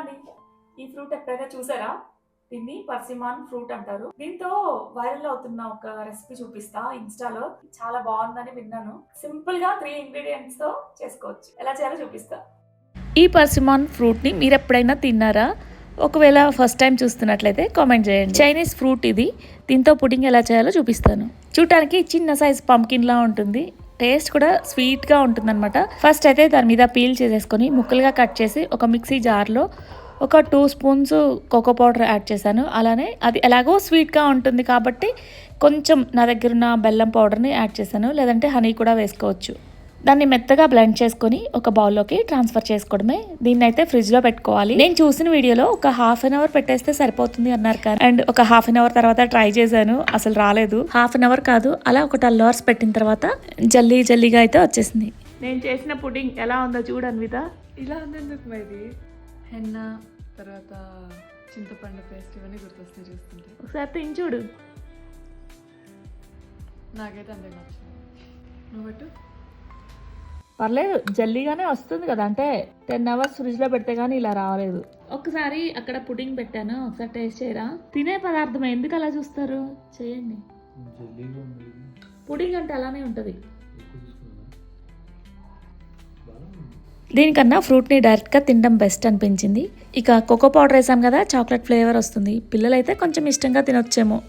అండి, ఈ ఫ్రూట్ ఎప్పుడైనా చూసారా? దీన్ని పర్సిమాన్ ఫ్రూట్ అంటారు. దీంతో వైరల్ అవుతున్న ఒక రెసిపీ చూపిస్తా ఇన్స్టాలో. చాలా బాగుందని విన్నాను. సింపుల్ గా 3 ఇంగ్రీడియంట్స్ తో చేసుకోవచ్చు. ఎలా చేయాలో చూపిస్తా. ఈ పర్సిమాన్ ఫ్రూట్ని మీరు ఎప్పుడైనా తిన్నారా? ఒకవేళ ఫస్ట్ టైం చూస్తున్నట్లయితే కామెంట్ చేయండి. చైనీస్ ఫ్రూట్ ఇది. దీంతో పుడింగ్ ఎలా చేయాలో చూపిస్తాను. చూడటానికి చిన్న సైజ్ పంకిన్లా ఉంటుంది. టేస్ట్ కూడా స్వీట్గా ఉంటుందన్నమాట. ఫస్ట్ అయితే దాని మీద పీల్ చేసేసుకొని ముక్కలుగా కట్ చేసి ఒక మిక్సీ జార్లో ఒక 2 స్పూన్స్ కోకో పౌడర్ యాడ్ చేశాను. అలానే అది ఎలాగో స్వీట్గా ఉంటుంది కాబట్టి కొంచెం నా దగ్గర ఉన్న బెల్లం పౌడర్ని యాడ్ చేశాను. లేదంటే హనీ కూడా వేసుకోవచ్చు. దాన్ని మెత్తగా బ్లెండ్ చేసుకొని ఒక బౌల్లోకి ట్రాన్స్ఫర్ చేసుకోవడమే. దీన్ని అయితే ఫ్రిడ్జ్లో పెట్టుకోవాలి. నేను చూసిన వీడియోలో ఒక ½ అన్ అవర్ పెట్టేస్తే సరిపోతుంది అన్నారు కానీ, అండ్ ఒక ½ అన్ అవర్ తర్వాత ట్రై చేశాను, అసలు రాలేదు. ½ అన్ అవర్ కాదు, అలా ఒక 12 అవర్స్ పెట్టిన తర్వాత జల్లీగా అయితే వచ్చేసింది. నేను చేసిన పుడింగ్ ఎలా ఉందో చూడు అన్విత. ఇలా ఉందెందుకు మరి? హెన్న తర్వాత చింతపండు పేస్ట్ ఇవన్నీ గుర్తొస్తాయి చూస్తుంటే. ఒకసారి తిని చూడు. నాకైతే అంతే నచ్చింది. నువ్వు బట్టు పర్లేదు, జల్లీగానే వస్తుంది కదా. అంటే 10 అవర్స్ ఫ్రిడ్జ్లో పెడితే కానీ ఇలా రాలేదు. ఒకసారి అక్కడ పుడింగ్ పెట్టాను, ఒకసారి టేస్ట్ చేయరా? తినే పదార్థం ఎందుకు అలా చూస్తారు? చేయండి. పుడింగ్ అంటే అలానే ఉంటుంది. దీనికన్నా ఫ్రూట్ని డైరెక్ట్గా తినడం బెస్ట్ అనిపించింది. ఇక కోకో పౌడర్ వేసాం కదా, చాక్లెట్ ఫ్లేవర్ వస్తుంది. పిల్లలైతే కొంచెం ఇష్టంగా తినొచ్చేమో.